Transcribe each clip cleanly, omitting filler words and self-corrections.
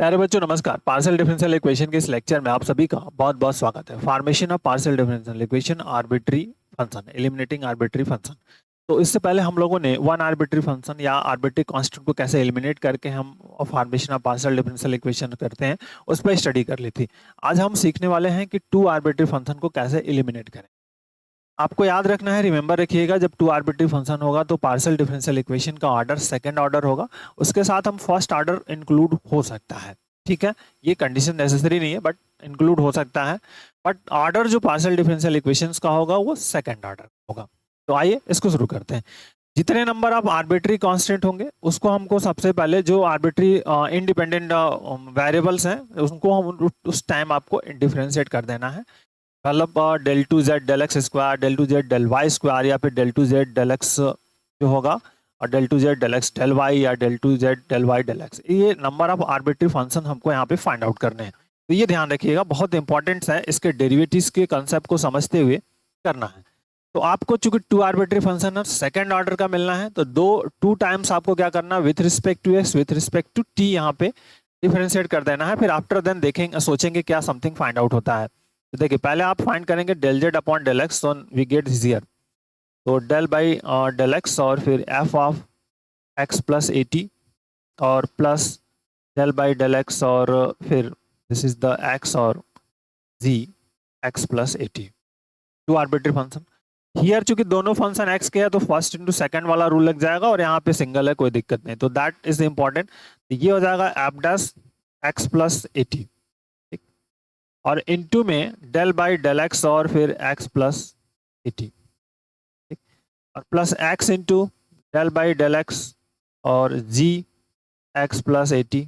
प्यारे बच्चों नमस्कार। पार्शियल डिफरेंशियल इक्वेशन के इस लेक्चर में आप सभी का बहुत बहुत स्वागत है। Formation of partial differential equation, arbitrary function, eliminating arbitrary function. तो इससे पहले हम लोगों ने वन आर्बिट्री फंक्शन या आर्बिट्री कांस्टेंट को कैसे एलिमिनेट करके हम formation of partial differential equation करते हैं उस पर स्टडी कर ली थी। आज हम सीखने वाले हैं कि टू आर्बिट्री फंक्शन को कैसे एलिमिनेट करें। आपको याद रखना है, रिमेंबर रखिएगा, जब टू आर्बिट्री फंक्शन होगा तो पार्शियल डिफरेंशियल इक्वेशन का ऑर्डर सेकंड ऑर्डर होगा, उसके साथ हम फर्स्ट ऑर्डर इंक्लूड हो सकता है। ठीक है, ये कंडीशन नेसेसरी नहीं है बट इंक्लूड हो सकता है। बट ऑर्डर जो पार्शियल डिफरेंशियल इक्वेशंस का होगा वो सेकंड ऑर्डर होगा। तो आइए इसको शुरू करते हैं। जितने नंबर ऑफ आर्बिट्री कांस्टेंट होंगे उसको हमको सबसे पहले जो आर्बिट्री इंडिपेंडेंट वेरिएबल्स हैं उनको हम उस टाइम आपको डिफरेंशिएट कर देना है। मतलब del two Z del x square, del two Z del Y square, या फिर del two Z del X जो होगा, और del two Z del x del Y, या del two Z del Y del X. ये number of arbitrary function हमको यहाँ पे फाइंड आउट करने हैं। तो ये ध्यान रखिएगा, बहुत इंपॉर्टेंट है, इसके डेरिवेटिव्स के कंसेप्ट को समझते हुए करना है। तो आपको चूंकि टू आर्बिट्री फंक्शन है सेकंड ऑर्डर का मिलना है, तो टू टाइम्स आपको क्या करना है, with respect to X with respect to T यहाँ पे डिफरेंशिएट कर देना है। फिर आफ्टर देन देखेंगे, सोचेंगे क्या समथिंग फाइंड आउट होता है। तो देखिए पहले आप फाइंड करेंगे del Z upon del X, तो वी गेट हियर, तो डेल बाई डेल एक्स और फिर F of X plus A T और plus del by del x और फिर दिस इज द एक्स और G X plus A T. Two arbitrary function here, चूंकि दोनों function X के है तो फर्स्ट इंटू सेकंड वाला रूल लग जाएगा, और यहाँ पे सिंगल है कोई दिक्कत नहीं, तो दैट इज इंपॉर्टेंट। ये हो जाएगा F dash x plus A T, और इनटू में डेल बाई डेल एक्स और फिर एक्स प्लस ए टी, और plus X into del by del x और G X plus A T,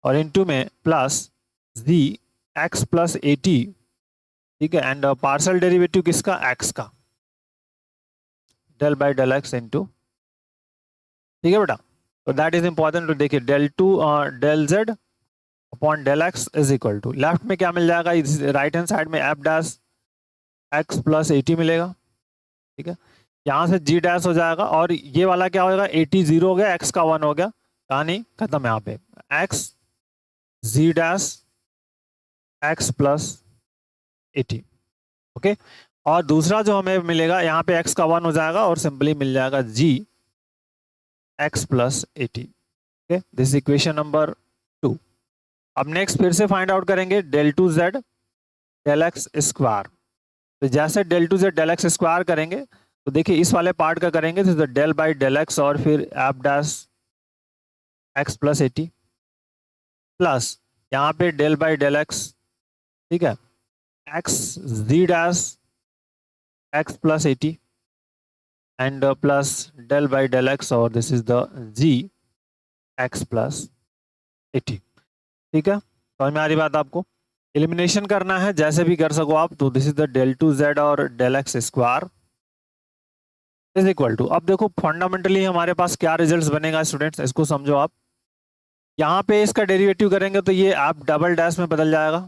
और इनटू में plus G X plus A T. ठीक है, एंड पार्शियल डेरिवेटिव किसका, एक्स का, del by del X into. ठीक है बेटा, तो दैट इज इंपॉर्टेंट। तो देखिए del two del Z upon del X is equal to, left में क्या मिल जाएगा, राइट हैंड साइड में F dash x plus A T मिलेगा। ठीक है, यहाँ से जी डैश हो जाएगा, और ये वाला क्या होगा, ए टी जीरो हो गया, एक्स का वन हो गया, कहानी खत्म। यहाँ पे X G dash x plus A T. Okay, और दूसरा जो हमें मिलेगा, यहाँ पे एक्स का वन हो जाएगा और सिंपली मिल जाएगा G X plus A T. Okay, this equation number 2। अब नेक्स्ट फिर से फाइंड आउट करेंगे del two Z del x square. तो जैसे del two Z del x square करेंगे, तो देखिए इस वाले पार्ट का करेंगे तो डेल बाई डेल एक्स और फिर F dash x plus A T, plus यहाँ पे डेल बाई डेल एक्स, ठीक है, X G dash x plus A T, and plus del by del x और this is the G X plus A T. ठीक है, समझ में आ रही बात आपको। एलिमिनेशन करना है जैसे भी कर सको आप, तो this is the del two Z और del x square is equal to, अब देखो फंडामेंटली हमारे पास क्या रिजल्ट्स बनेगा स्टूडेंट्स, इसको समझो आप। यहाँ पे इसका डेरिवेटिव करेंगे तो ये आप डबल डैश में बदल जाएगा,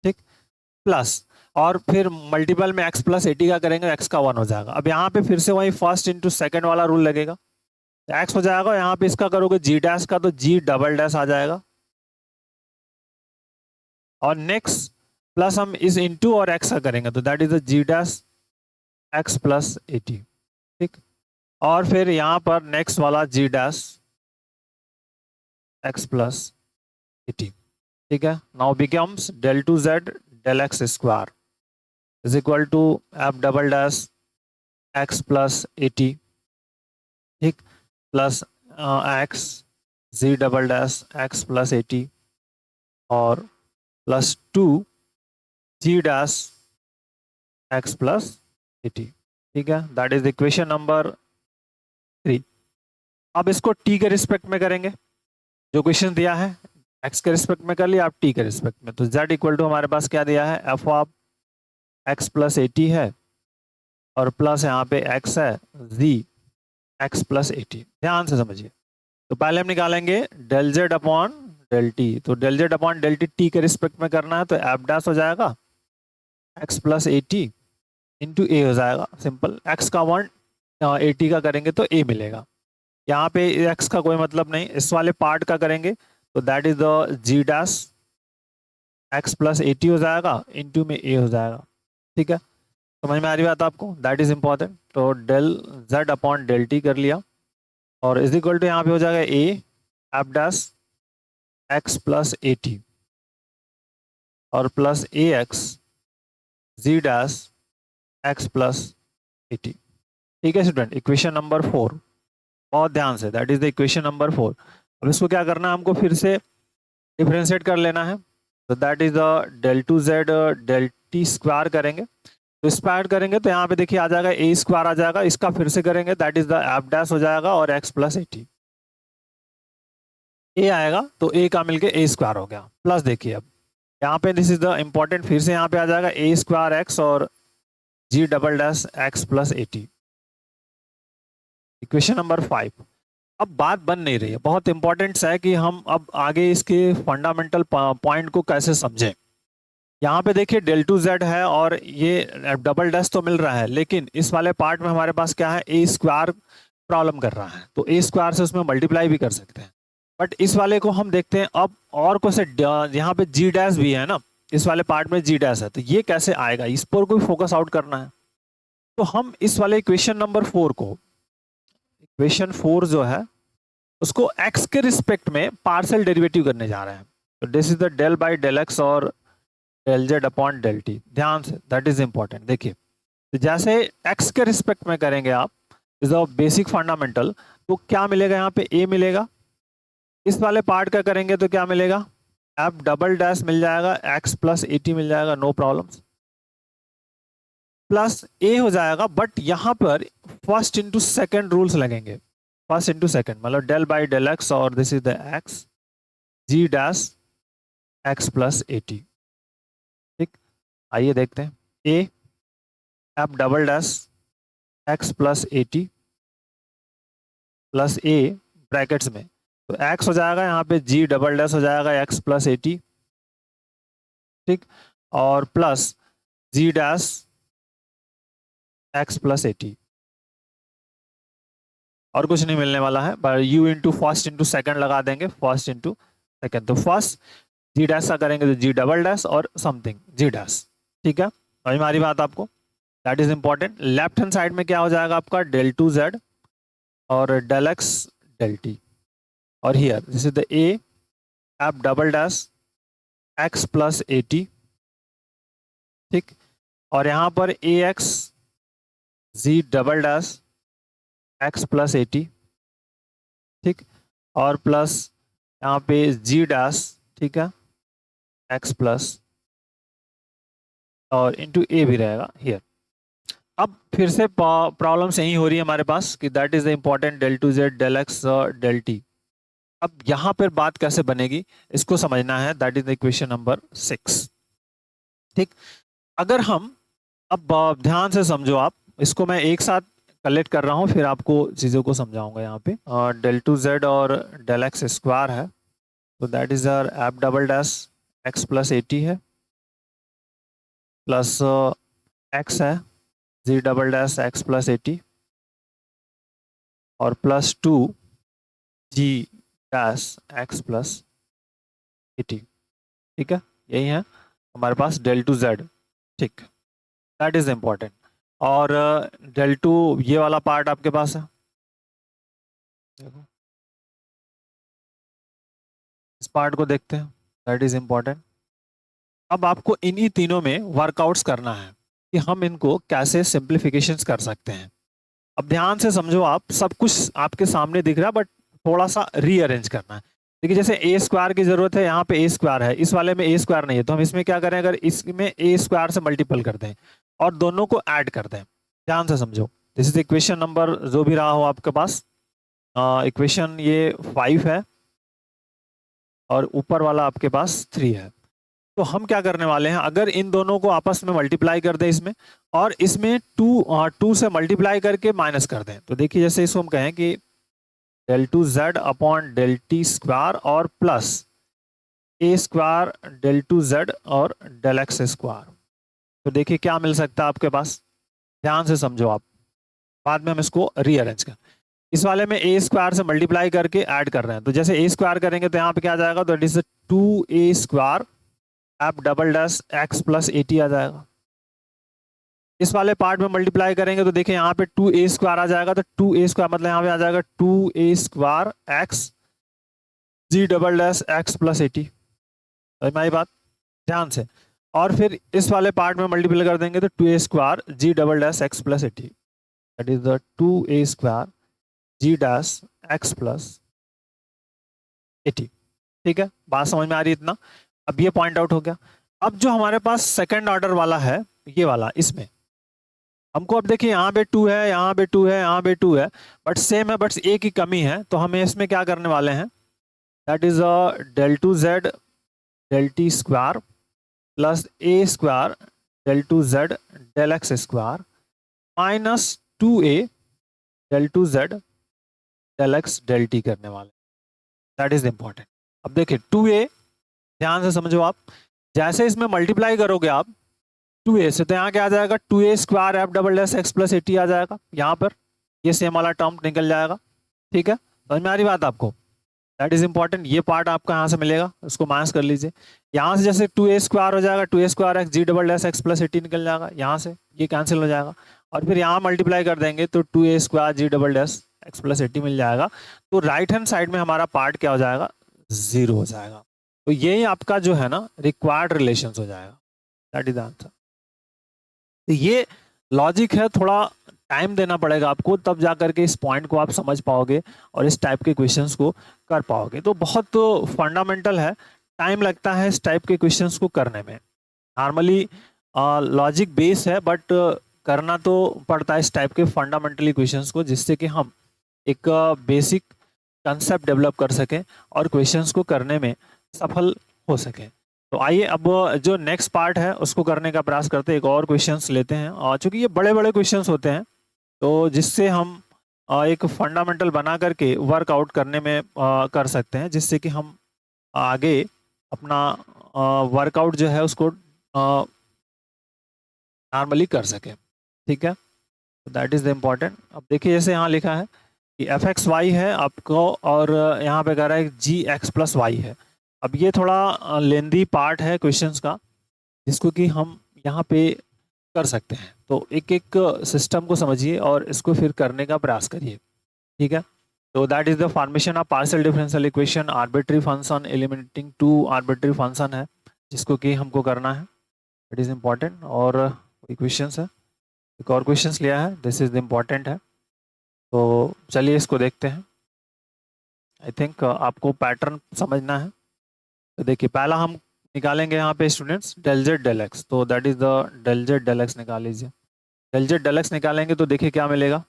ठीक, प्लस, और फिर मल्टीपल में एक्स प्लस ए टी का करेंगे, एक्स का वन हो जाएगा। अब यहाँ पे फिर से वही फर्स्ट इंटू सेकेंड वाला रूल लगेगा, एक्स हो जाएगा, यहाँ पे इसका करोगे जी डैश का तो जी डबल डैश आ जाएगा, और नेक्स्ट प्लस हम इस इंटू और एक्स का करेंगे तो that is the G dash x plus A T. ठीक, और फिर यहाँ पर नेक्स्ट वाला G dash x plus A T. ठीक है, now becomes del two Z del x square is equal to F double dash x plus A T, ठीक, plus X G double dash x plus A T और plus two G dash x plus A T. ठीक है, that is equation number 3। अब इसको T के respect में करेंगे, जो क्वेश्चन दिया है एक्स के रिस्पेक्ट में कर लिया, आप टी के रिस्पेक्ट में, तो जेड इक्वल टू हमारे पास क्या दिया है, F of X plus A T है, और प्लस यहाँ पे एक्स है G X plus A T. ध्यान से समझिए, तो पहले हम निकालेंगे del Z upon del T, तो del Z upon del T T के रिस्पेक्ट में करना है, तो एफ डैश हो जाएगा X plus A T into A हो जाएगा, सिंपल, एक्स का वन ए टी का करेंगे तो ए मिलेगा। यहाँ पे x का कोई मतलब नहीं, इस वाले पार्ट का करेंगे तो that is the g dash x plus 80 हो जाएगा, इंटू में a हो जाएगा। ठीक है, समझ में आ रही बात आपको, दैट इज इंपॉर्टेंट। तो del z upon del T कर लिया और इज इक्वल टू यहाँ पे हो जाएगा a F dash x plus 80 और प्लस ए x G dash x plus 80। ठीक है स्टूडेंट, इक्वेशन नंबर 4, बहुत ध्यान से, that is the equation number 4। अब इसको क्या करना है, हमको फिर से डिफरेंशिएट कर लेना है। तो that is the del two Z del T square करेंगे, तो स्क्वायर करेंगे तो यहाँ पे देखिए आ जाएगा ए स्क्वायर आ जाएगा, इसका फिर से करेंगे that is the F dash हो जाएगा और x प्लस 80 ए आएगा, तो ए का मिलके ए स्क्वायर हो गया। प्लस देखिए अब यहाँ पे दिस इज द इम्पोर्टेंट, फिर से यहाँ पे आ जाएगा ए स्क्वायर एक्स और G double dash x plus 80। Equation number 5। अब बात बन नहीं रही है, बहुत इंपॉर्टेंट है कि हम अब आगे इसके फंडामेंटल पॉइंट को कैसे समझें। यहाँ पे देखिए डेल टू जेड है और ये डबल डैश तो मिल रहा है, लेकिन इस वाले पार्ट में हमारे पास क्या है, ए स्क्वायर प्रॉब्लम कर रहा है, तो ए स्क्वायर से उसमें मल्टीप्लाई भी कर सकते हैं। बट इस वाले को हम देखते हैं अब, और को से यहाँ पे जी डैश भी है ना, इस वाले पार्ट में जी डैश है, तो ये कैसे आएगा, इस पर कोई फोकस आउट करना है। तो हम इस वाले इक्वेशन नंबर 4 को, इक्वेशन 4 जो है उसको x के रिस्पेक्ट में पार्शियल डेरिवेटिव करने जा रहे हैं। तो this is the del by del x और del z upon del t, ध्यान से, दैट इज इंपॉर्टेंट। देखिए तो जैसे x के रिस्पेक्ट में करेंगे आप, इज द बेसिक फंडामेंटल, तो क्या मिलेगा, यहाँ पे a मिलेगा, इस वाले पार्ट का करेंगे तो क्या मिलेगा, f डबल डैश मिल जाएगा, x प्लस 80 मिल जाएगा, नो प्रॉब्लम, प्लस a हो जाएगा। बट यहाँ पर फर्स्ट इंटू सेकेंड रूल्स लगेंगे, फर्स्ट इंटू सेकेंड, मतलब डेल बाई डेल एक्स और this is the X G dash x plus 80। ठीक, आइए देखते हैं, a F double dash x plus 80 प्लस a ब्रैकेट्स में, तो x हो जाएगा यहाँ पे g डबल डैश हो जाएगा x प्लस 80, ठीक, और plus g dash x plus 80, और कुछ नहीं मिलने वाला है, पर u into first into second लगा देंगे, फर्स्ट इंटू सेकेंड, तो फर्स्ट जी डैश का करेंगे तो जी डबल डैश और समथिंग जी डैश। ठीक है, समझ में आ रही बात आपको, that is important. Left hand side में क्या हो जाएगा आपका, डेल टू जेड और डेल एक्स डेल टी, और here this is the A F double dash x plus 80, ठीक, और यहाँ पर ए x G double dash x plus 80, ठीक, और प्लस यहाँ पे जी डैश, ठीक है, एक्स प्लस और इंटू ए भी रहेगा हियर। अब फिर से प्रॉब्लम यही हो रही है हमारे पास कि that is the important del two Z del x del T. अब यहाँ पर बात कैसे बनेगी इसको समझना है, that is the equation number 6। ठीक, अगर हम अब ध्यान से समझो आप, इसको मैं एक साथ कलेक्ट कर रहा हूँ, फिर आपको चीज़ों को समझाऊंगा। यहाँ पे डेल टू जेड और डेल एक्स स्क्वायर है, तो that is R F double dash x plus 80 है, प्लस एक्स है जी डबल डैश एक्स प्लस 80 और प्लस 2 जी डैश एक्स प्लस 80। ठीक है, यही है हमारे पास डेल टू जेड, ठीक, दैट इज इम्पोर्टेंट। और डेल टू ये वाला पार्ट आपके पास है, देखो इस पार्ट को देखते हैं, दैट इज इम्पोर्टेंट। अब आपको इन्हीं तीनों में वर्कआउट्स करना है कि हम इनको कैसे सिंप्लीफिकेशंस कर सकते हैं। अब ध्यान से समझो आप, सब कुछ आपके सामने दिख रहा है, बट थोड़ा सा रीअरेंज करना है। देखिए जैसे ए स्क्वायर की जरूरत है, यहाँ पे ए स्क्वायर है, इस वाले में ए स्क्वायर नहीं है, तो हम इसमें क्या करें, अगर इसमें ए स्क्वायर से मल्टीपल कर दें और दोनों को ऐड कर दें। ध्यान से समझो, दिस इज इक्वेशन नंबर जो भी रहा हो आपके पास, इक्वेशन ये 5 है और ऊपर वाला आपके पास 3 है। तो हम क्या करने वाले हैं, अगर इन दोनों को आपस में मल्टीप्लाई कर दें इसमें, और इसमें 2 से मल्टीप्लाई करके माइनस कर दें, तो देखिए जैसे इसको हम कहें कि del two Z upon del T square और plus A square del two Z और डेल एक्स स्क्वायर, तो देखिए क्या मिल सकता है आपके पास। ध्यान से समझो आप, बाद में हम इसको रीअरेंज करें। इस वाले में ए स्क्वायर से मल्टीप्लाई करके ऐड कर रहे हैं, तो जैसे ए स्क्वायर करेंगे तो यहाँ पे क्या आ जाएगा, तो it is 2a square F double dash x plus 80 आ जाएगा। इस वाले पार्ट में मल्टीप्लाई करेंगे तो देखिए यहाँ पे 2a स्क्वायर आ जाएगा, तो 2a स्क्वायर मतलब यहाँ पे आ जाएगा 2a square x G double dash x plus 80। हमारी बात ध्यान से, और फिर इस वाले पार्ट में मल्टीप्लाई कर देंगे तो 2a square ji double dash x plus 80, that is the 2a square G dash x plus 80। ठीक है, बात समझ में आ रही है इतना। अब ये पॉइंट आउट हो गया। अब जो हमारे पास सेकंड ऑर्डर वाला है, ये वाला, इसमें हमको अब देखिए यहाँ पे 2 है, यहाँ पे 2 है, यहाँ पे 2 है, बट सेम है, बट ए की कमी है, तो हमें इसमें क्या करने वाले हैं, that is del two Z del T square plus A square del two Z del x square minus 2a del two Z del x del T करने वाले, दैट इज इंपॉर्टेंट। अब देखिए 2a, ध्यान से समझो आप, जैसे इसमें मल्टीप्लाई करोगे आप 2a से, तो यहाँ क्या आ जाएगा, 2a square F double dash x plus 80 आ जाएगा, यहाँ पर ये सेम वाला टर्म निकल जाएगा। ठीक है, समझ में आ रही बात आपको, दैट इज इंपॉर्टेंट। ये पार्ट आपका यहाँ से मिलेगा, उसको माइनस कर लीजिए। यहाँ से जैसे 2a स्क्वायर हो जाएगा, 2a square x G double dash x plus 80 निकल जाएगा, यहाँ से ये कैंसिल हो जाएगा, और फिर यहाँ मल्टीप्लाई कर देंगे तो 2a स्क्वायर जी डबल डैश एक्स प्लस 80 मिल जाएगा। तो राइट हैंड साइड में हमारा पार्ट क्या हो जाएगा, 0 हो जाएगा। तो यही आपका जो है ना रिक्वायर्ड रिलेशन हो जाएगा, दैट इज द आंसर। तो ये लॉजिक है, थोड़ा टाइम देना पड़ेगा आपको, तब जा करके इस पॉइंट को आप समझ पाओगे और इस टाइप के क्वेश्चंस को कर पाओगे। तो बहुत फंडामेंटल है, टाइम लगता है इस टाइप के क्वेश्चंस को करने में। नॉर्मली लॉजिक बेस है, बट करना तो पड़ता है इस टाइप के फंडामेंटली क्वेश्चंस को, जिससे कि हम एक बेसिक कंसेप्ट डेवलप कर सकें और क्वेश्चंस को करने में सफल हो सकें। तो आइए अब जो नेक्स्ट पार्ट है उसको करने का प्रयास करते हैं, एक और क्वेश्चंस लेते हैं, और चूंकि ये बड़े बड़े क्वेश्चंस होते हैं तो जिससे हम एक फंडामेंटल बना करके वर्कआउट करने में कर सकते हैं, जिससे कि हम आगे अपना वर्कआउट जो है उसको नॉर्मली कर सकें। ठीक है, तो दैट इज द इम्पॉर्टेंट। अब देखिए जैसे यहाँ लिखा है कि एफ एक्स वाई है आपको, और यहाँ पे कह रहा है जी एक्स प्लस वाई है। अब ये थोड़ा लेंदी पार्ट है क्वेश्चंस का, जिसको कि हम यहाँ पे कर सकते हैं। तो एक एक सिस्टम को समझिए और इसको फिर करने का प्रयास करिए। ठीक है, तो that is the formation of partial differential equation, arbitrary function eliminating 2 arbitrary function है, जिसको कि हमको करना है, इट इज इम्पॉर्टेंट। और इक्वेशंस है, एक और क्वेश्चंस लिया है, दिस इज इम्पॉर्टेंट है। तो चलिए इसको देखते हैं। आई थिंक आपको पैटर्न समझना है। तो देखिए पहला हम निकालेंगे यहाँ पे students del Z del X, तो that is the del Z del X निकाल लीजिए। डेल जेड डेल एक्स निकालेंगे तो देखिए क्या मिलेगा,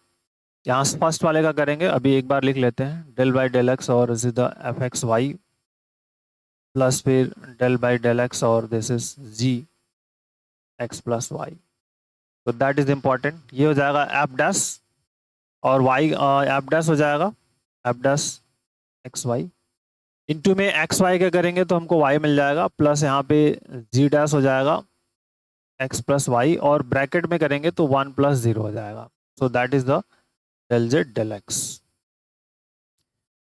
यहाँ से फर्स्ट वाले का करेंगे, अभी एक बार लिख लेते हैं, डेल बाई डेल एक्स और this is the F X Y plus फिर डेल बाई डेल एक्स और this is G X plus Y. तो दैट इज इम्पॉर्टेंट, ये हो जाएगा एफ डैश और वाई एफ डैश हो जाएगा F dash x Y, into में एक्स वाई क्या करेंगे तो हमको वाई मिल जाएगा, प्लस यहाँ पे जी डैश हो जाएगा एक्स प्लस वाई, और ब्रैकेट में करेंगे तो 1 प्लस 0 हो जाएगा। So that is the del Z del x,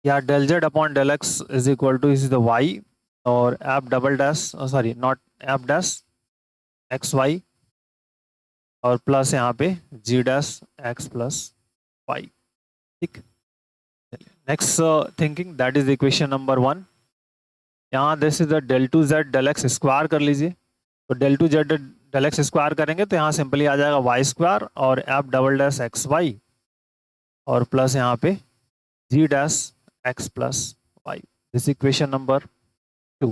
या del Z upon del X is equal to is the Y और F double dash, sorry not F dash x Y और plus यहाँ पे G dash x plus Y. ठीक, next thinking that is equation number 1। यहाँ this is the del two Z del x square कर लीजिए, तो del two Z del x square करेंगे तो यहाँ सिंपली आ जाएगा वाई स्क्वायर और F double dash x Y और प्लस यहाँ पे G dash x plus Y, this equation number 2।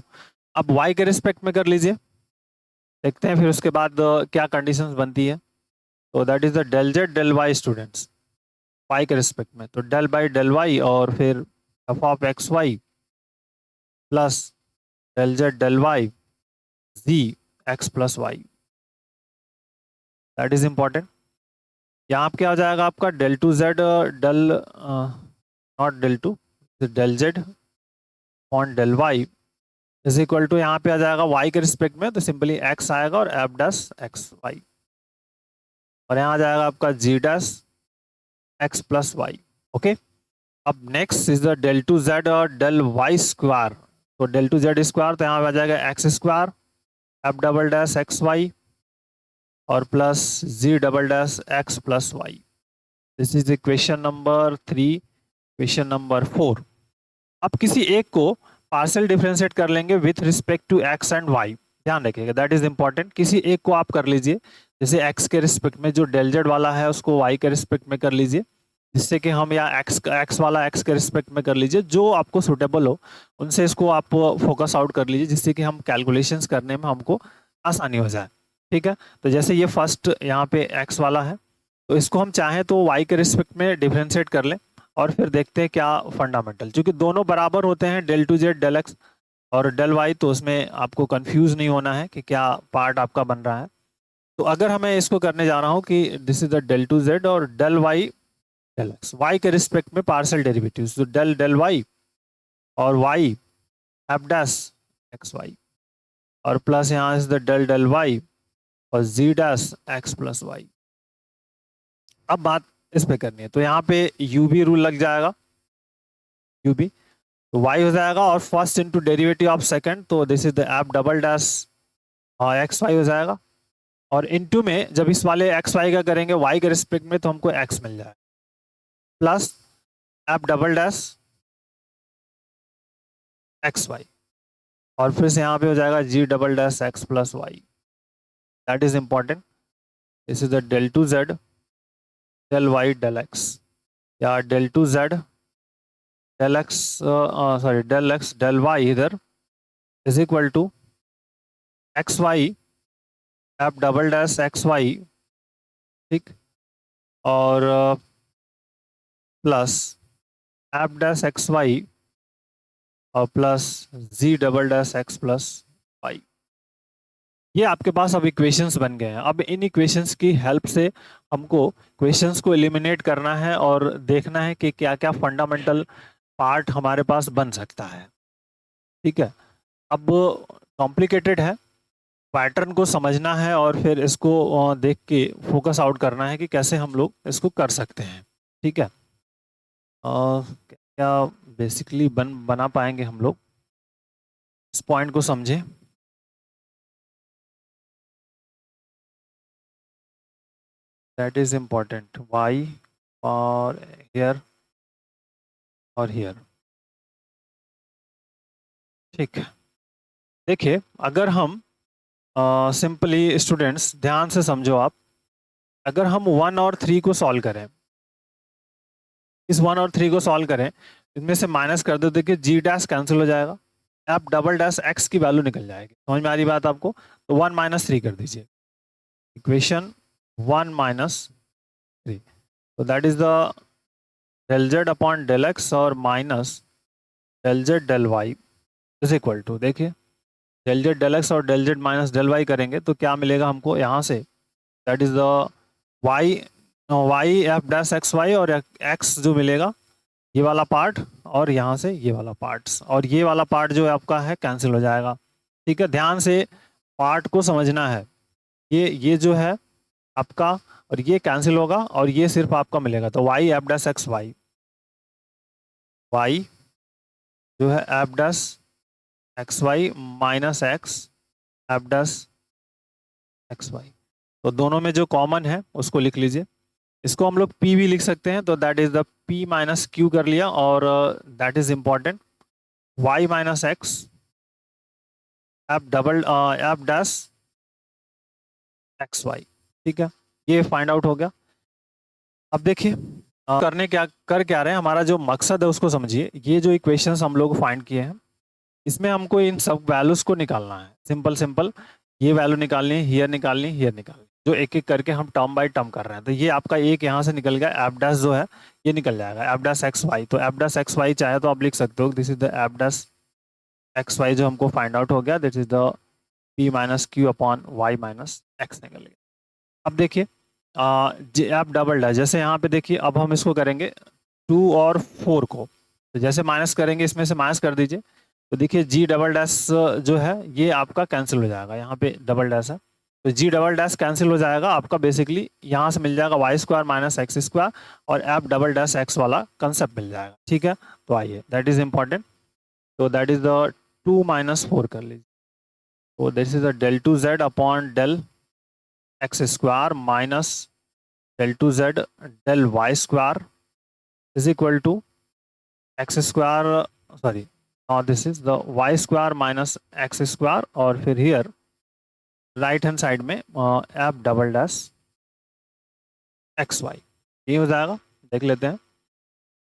अब वाई के रिस्पेक्ट में कर लीजिए, देखते हैं फिर उसके बाद क्या कंडीशंस बनती है। तो that is the del Z del Y students, Y के रिस्पेक्ट में, तो डेल बाई डेल वाई और फिर F of X Y plus del Z del Y G X plus Y, that is important. यहाँ पे क्या हो जाएगा आपका del two Z del not del two del Z on del Y is equal to, यहाँ पे आ जाएगा वाई के रिस्पेक्ट में तो सिंपली एक्स आएगा और एफ डैश एक्स वाई, और यहाँ आ जाएगा आपका G dash x plus Y. Okay, अब next is the del two Z और डेल वाई स्क्वायर। तो डेल टू जेड स्क्वायर, तो यहाँ पे आ जाएगा x square F double dash x Y और plus ji double dash x plus Y. This is equation number 3। Equation number 4, अब किसी एक को पार्शियल डिफरेंशिएट कर लेंगे with respect to X and Y. ध्यान रखिएगा, दैट इज इंपॉर्टेंट। किसी एक को आप कर लीजिए, जैसे एक्स के रिस्पेक्ट में, जो डेल जेड वाला है उसको वाई के रिस्पेक्ट में कर लीजिए, जिससे कि हम, या एक्स वाला एक्स के रिस्पेक्ट में कर लीजिए, जो आपको सुटेबल हो उनसे इसको आप फोकस आउट कर लीजिए, जिससे कि हम कैलकुलेशंस करने में हमको आसानी हो जाए। ठीक है, तो जैसे ये फर्स्ट यहाँ पे एक्स वाला है, तो इसको हम चाहें तो वाई के रिस्पेक्ट में डिफरेंशिएट कर लें और फिर देखते हैं क्या फंडामेंटल, क्योंकि दोनों बराबर होते हैं del two Z del x और डेल वाई, तो उसमें आपको कंफ्यूज नहीं होना है कि क्या पार्ट आपका बन रहा है। तो अगर हमें इसको करने जा रहा हूँ कि this is the del two Z और del Y del x, y के रिस्पेक्ट में पार्शियल डेरिवेटिव, तो डेल डेल वाई और Y F dash x Y और प्लस यहाँ is the del del Y और g dash x plus y. अब बात इस पे करनी है, तो यहाँ पे यू भी रूल लग जाएगा, यू भी, तो y हो जाएगा और first into derivative of second, तो this is the F double dash x Y हो जाएगा, और इनटू में जब इस वाले एक्स वाई का करेंगे y के रिस्पेक्ट में, तो हमको x मिल जाएगा, plus f double dash x Y और फिर से यहाँ पे हो जाएगा g double dash x plus Y. That is important. This is the del two Z del Y del x, या del two Z del x, sorry del x del y इधर is equal to x y f double dash x Y, ठीक, और plus f dash x Y और plus जी double dash x plus Y. ये आपके पास अब equations बन गए हैं। अब इन इक्वेशंस की हेल्प से हमको क्वेश्चंस को एलिमिनेट करना है और देखना है कि क्या क्या फंडामेंटल पार्ट हमारे पास बन सकता है। ठीक है, अब कॉम्प्लिकेटेड है, पैटर्न को समझना है और फिर इसको देख के फोकस आउट करना है कि कैसे हम लोग इसको कर सकते हैं। ठीक है, क्या बेसिकली बना पाएंगे हम लोग, इस पॉइंट को समझें। दैट इज इम्पोर्टेंट, वाई और हियर और हियर। ठीक है, देखिए अगर हम सिंपली स्टूडेंट्स ध्यान से समझो आप, अगर हम 1 और 3 को सॉल्व करें, इस 1 और 3 को सॉल्व करें, इनमें से माइनस कर दो, देखिए जी डैश कैंसिल हो जाएगा, आप डबल डैश एक्स की वैल्यू निकल जाएगी। समझ में आ रही बात आपको? तो 1 माइनस 3 कर दीजिए, इक्वेशन 1 माइनस 3, तो that is the del Z upon del x और minus del Z del Y is equal to, देखिए डेल जेड डेल एक्स और del z minus del y करेंगे तो क्या मिलेगा हमको यहाँ से, that is the y F dash x Y और एक्स जो मिलेगा ये वाला पार्ट, और यहाँ से ये वाला पार्ट, और ये वाला पार्ट जो आपका है कैंसिल हो जाएगा। ठीक है, ध्यान से पार्ट को समझना है, ये जो है आपका, और ये कैंसिल होगा और ये सिर्फ आपका मिलेगा, तो Y F dash x Y, Y जो है F dash x Y minus X F dash x Y, तो दोनों में जो कॉमन है उसको लिख लीजिए। इसको हम लोग P भी लिख सकते हैं, तो that is the P minus Q कर लिया, और that is important, y minus X F dash x Y. ठीक है, ये फाइंड आउट हो गया। अब देखिए करने क्या रहे हैं, हमारा जो मकसद है उसको समझिए। ये जो इक्वेशंस हम लोग फाइंड किए हैं, इसमें हमको इन सब वैल्यूज को निकालना है, सिंपल ये वैल्यू निकालनी है, हियर निकालनी है, हियर निकालनी है, जो एक एक करके हम टर्म बाय टर्म कर रहे हैं। तो ये आपका एक यहाँ से निकल गया, एफ डैश जो है ये निकल जाएगा, एफ डैश एक्स वाई, तो एफ डैश एक्स वाई चाहे तो आप लिख सकते हो, this is the F dash x Y जो हमको फाइंड आउट हो गया, this is the P minus Q upon Y minus X निकल गया। अब देखिए एफ डबल डैश, जैसे यहाँ पे देखिए अब हम इसको करेंगे 2 और 4 को, तो जैसे माइनस करेंगे इसमें से माइनस कर दीजिए, तो देखिए जी डबल डैश जो है ये आपका कैंसिल हो जाएगा, यहाँ पे डबल डैश है, तो जी डबल डैश कैंसिल हो जाएगा आपका, बेसिकली यहाँ से मिल जाएगा Y square minus x square और एफ डबल डैश एक्स वाला कंसेप्ट मिल जाएगा। ठीक है, तो आइए दैट इज इंपॉर्टेंट। तो दैट इज द 2 माइनस 4 कर लीजिए। तो this is the del two Z upon del x square minus del two Z del Y square is equal to X square, sorry this is the Y square minus x square और फिर here right hand side में F double dash x Y, ये हो जाएगा। देख लेते हैं,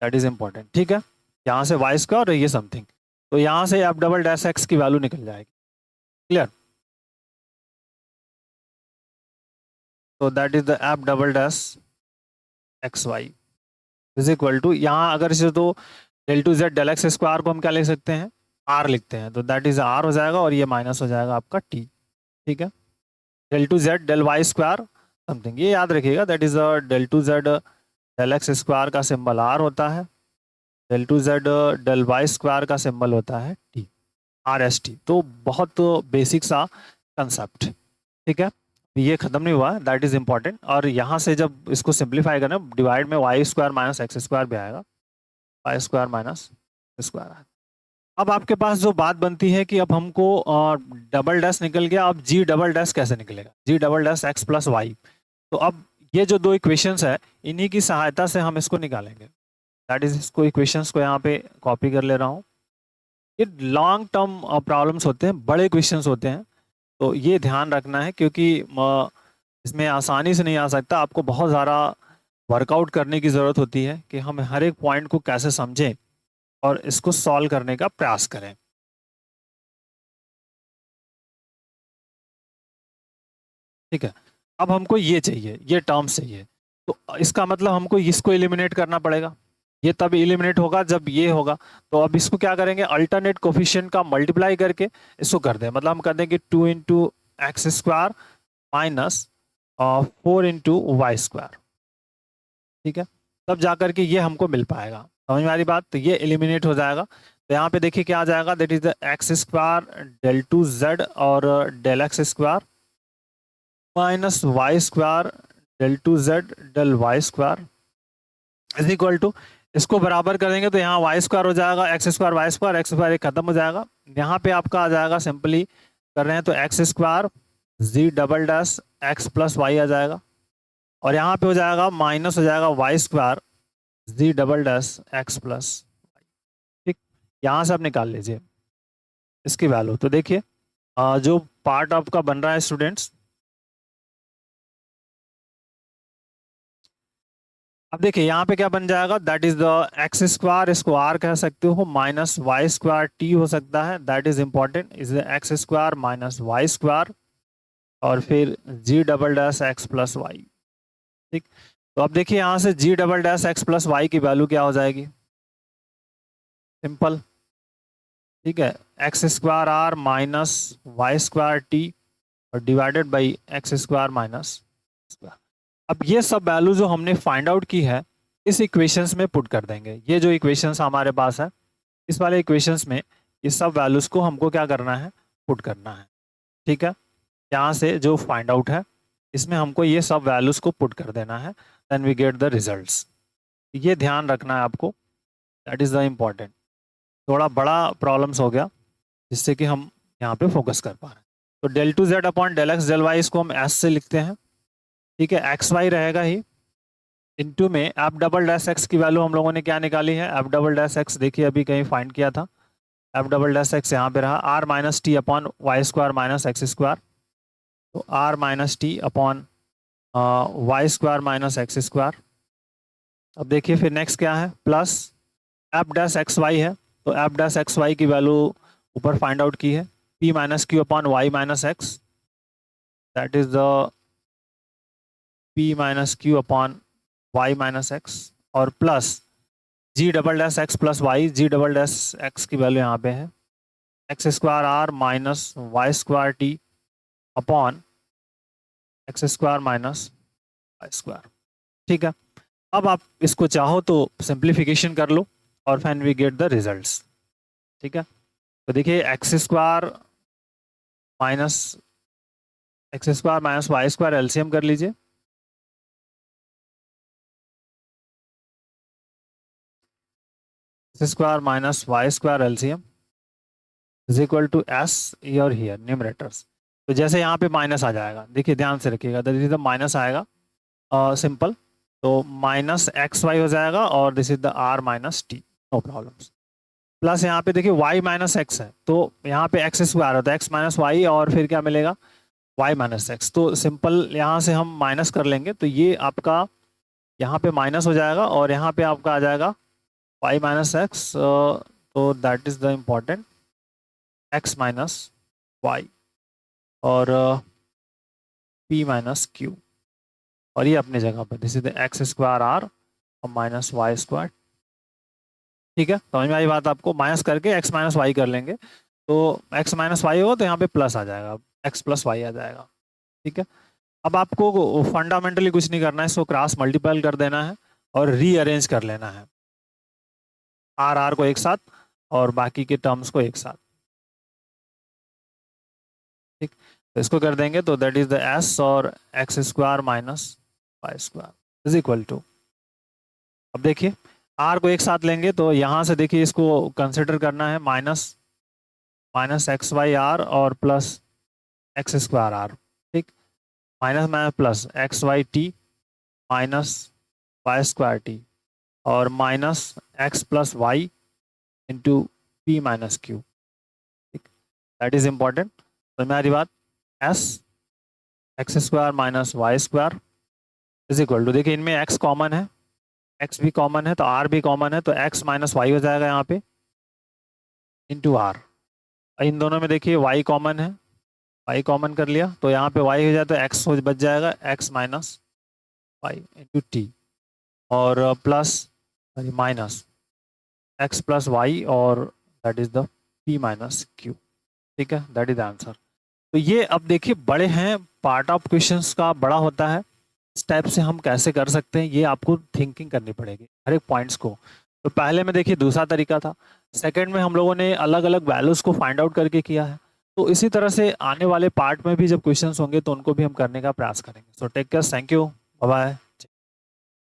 that is important. ठीक है, यहाँ से वाई स्क्वायर और ये समथिंग, तो यहाँ से एफ डबल डैश एक्स की वैल्यू निकल जाएगी। क्लियर? तो that is the F double dash x Y is equal to, यहाँ अगर इसे तो del two Z del x square को हम क्या लिख सकते हैं, आर लिखते हैं, तो दैट इज आर हो जाएगा और ये माइनस हो जाएगा आपका टी। ठीक है, del two Z del Y square something, ये याद रखिएगा, that is del two Z del x square का सिंबल आर होता है, del two Z del Y square का सिंबल होता है टी, आर एस टी। तो बहुत बेसिक सा कंसेप्ट। ठीक है, ये खत्म नहीं हुआ, दैट इज इंपॉर्टेंट। और यहाँ से जब इसको सिंप्लीफाई करें, डिवाइड में Y square minus x square भी आएगा, वाई स्क्वायर माइनस स्क्वायर आएगा। अब आपके पास जो बात बनती है कि अब हमको डबल डैश निकल गया, अब जी डबल डैश कैसे निकलेगा, g double dash x plus Y. तो अब ये जो दो इक्वेशंस है, इन्हीं की सहायता से हम इसको निकालेंगे। दैट इज, इसको इक्वेशंस को यहाँ पे कॉपी कर ले रहा हूँ। ये लॉन्ग टर्म प्रॉब्लम्स होते हैं, बड़े क्वेश्चंस होते हैं, तो ये ध्यान रखना है, क्योंकि इसमें आसानी से नहीं आ सकता, आपको बहुत ज़्यादा वर्कआउट करने की ज़रूरत होती है कि हम हर एक पॉइंट को कैसे समझें और इसको सॉल्व करने का प्रयास करें। ठीक है, अब हमको ये चाहिए, ये टर्म्स चाहिए, तो इसका मतलब हमको इसको एलिमिनेट करना पड़ेगा। ये तब एलिमिनेट होगा जब ये होगा। तो अब इसको क्या करेंगे, अल्टरनेट कोफिशिएंट का मल्टीप्लाई करके इसको कर दें, मतलब हम कर देंगे 2 into X square minus 4 into Y square. ठीक है, तब जाकर के ये हमको मिल पाएगा। समझ में आ रही बात? तो ये एलिमिनेट हो जाएगा। तो यहाँ पे देखिए क्या आ जाएगा, that is the x square del two Z और del x square minus Y square del two Z del Y square is equal to, इसको बराबर करेंगे तो यहाँ वाई स्क्वायर हो जाएगा, x square y square, x square खत्म हो जाएगा। यहाँ पे आपका आ जाएगा, सिंपली कर रहे हैं तो एक्स स्क्वायर जी double dash x plus y आ जाएगा, और यहाँ पे हो जाएगा माइनस हो जाएगा वाई स्क्वायर जी डबल डैश एक्स प्लस। ठीक, यहाँ से आप निकाल लीजिए इसकी वैल्यू। तो देखिए जो पार्ट आपका बन रहा है स्टूडेंट्स, अब देखिए यहाँ पे क्या बन जाएगा, that is the x square, इसको आर कह सकते हो, माइनस वाई स्क्वायर टी हो सकता है, that is important, is the x square minus Y square और फिर g double dash x plus Y. ठीक, तो अब देखिए यहाँ से g double dash x plus y की वैल्यू क्या हो जाएगी, सिंपल। ठीक है, x square are minus Y square t और divided by x square minus square. अब ये सब वैल्यू जो हमने फाइंड आउट की है, इस इक्वेशंस में पुट कर देंगे। ये जो इक्वेशंस हमारे पास है, इस वाले इक्वेशंस में इस सब वैल्यूज को हमको क्या करना है, पुट करना है। ठीक है, यहाँ से जो फाइंड आउट है, इसमें हमको ये सब वैल्यूज को पुट कर देना है, then we get the results. ये ध्यान रखना है आपको, दैट इज द इम्पॉर्टेंट। थोड़ा बड़ा प्रॉब्लम्स हो गया, जिससे कि हम यहाँ पे फोकस कर पा रहे हैं। तो del two Z upon del x del Y, इसको हम एस से लिखते हैं। ठीक है, एक्स वाई रहेगा ही, इनटू में एफ डबल डैश एक्स की वैल्यू हम लोगों ने क्या निकाली है, एफ डबल डैश एक्स देखिए अभी कहीं फाइंड किया था, एफ डबल डैश एक्स यहाँ पे रहा, r minus t upon y square minus x square, तो r minus t upon y square minus x square. अब देखिए फिर नेक्स्ट क्या है, plus f dash x y है, तो एफ डैश एक्स वाई की वैल्यू ऊपर फाइंड आउट की है, p minus Q upon Y minus x, that is the P minus Q upon Y minus x, और प्लस जी double dash x plus Y, G double dash X की value यहाँ पे है x square are minus Y square T upon X square minus Y square. ठीक है, अब आप इसको चाहो तो सिंप्लीफिकेशन कर लो और then we get the results. ठीक है, तो देखिए X square minus x square minus Y square LCM कर लीजिए। X square minus Y square LCM is equal to as your here numerators. तो जैसे यहाँ पे माइनस आ जाएगा, देखिए ध्यान से रखिएगा, दिस इज द माइनस आएगा सिंपल, तो माइनस एक्स वाई हो जाएगा और this is the R minus T, no problems. Plus यहाँ पे देखिए वाई माइनस एक्स है, तो यहाँ पे एक्स स्क्वायर होता है, एक्स माइनस वाई और फिर क्या मिलेगा, वाई माइनस एक्स। तो सिंपल यहाँ से हम माइनस कर लेंगे, तो ये आपका यहाँ पे माइनस हो जाएगा और यहाँ पे आपका आ जाएगा वाई माइनस एक्स, तो that is the important X minus Y और पी माइनस क्यू, और ये अपनी जगह पर this is the x square R और माइनस वाई स्क्वायर। ठीक है, समझ में आई बात आपको? माइनस करके एक्स माइनस वाई कर लेंगे, तो एक्स माइनस वाई होगा तो यहाँ पे प्लस आ जाएगा, एक्स प्लस वाई आ जाएगा। ठीक है, अब आपको फंडामेंटली कुछ नहीं करना है, इसको क्रॉस मल्टीपल कर देना है और रीअरेंज कर लेना है, आर आर को एक साथ और बाकी के टर्म्स को एक साथ। ठीक, तो इसको कर देंगे तो दैट इज द एस और X square minus Y square is equal to, अब देखिए आर को एक साथ लेंगे तो यहाँ से देखिए इसको कंसिडर करना है माइनस एक्स वाई आर और प्लस एक्स स्क्वायर आर। ठीक, minus minus plus x y t minus Y square t और minus x plus y into p minus q. ठीक, दैट इज इम्पॉर्टेंट। तो मेरी बात as x square minus Y square is equal to, देखिए इनमें x common है, x भी common है तो आर भी कॉमन है, तो एक्स माइनस वाई हो जाएगा यहाँ पे इंटू आर। इन दोनों में देखिए वाई कॉमन है, वाई कॉमन कर लिया तो यहाँ पे वाई हो जाए तो एक्स बच जाएगा, x minus y into t और plus minus x plus Y और that is the P minus q. ठीक है, दैट इज द आंसर। तो ये अब देखिए बड़े हैं, पार्ट ऑफ क्वेश्चंस का बड़ा होता है, इस टाइप से हम कैसे कर सकते हैं, ये आपको थिंकिंग करनी पड़ेगी हर एक पॉइंट्स को। तो पहले में देखिए दूसरा तरीका था, सेकंड में हम लोगों ने अलग अलग वैल्यूज को फाइंड आउट करके किया है। तो इसी तरह से आने वाले पार्ट में भी जब क्वेश्चंस होंगे तो उनको भी हम करने का प्रयास करेंगे। So take care, thank you, bye bye.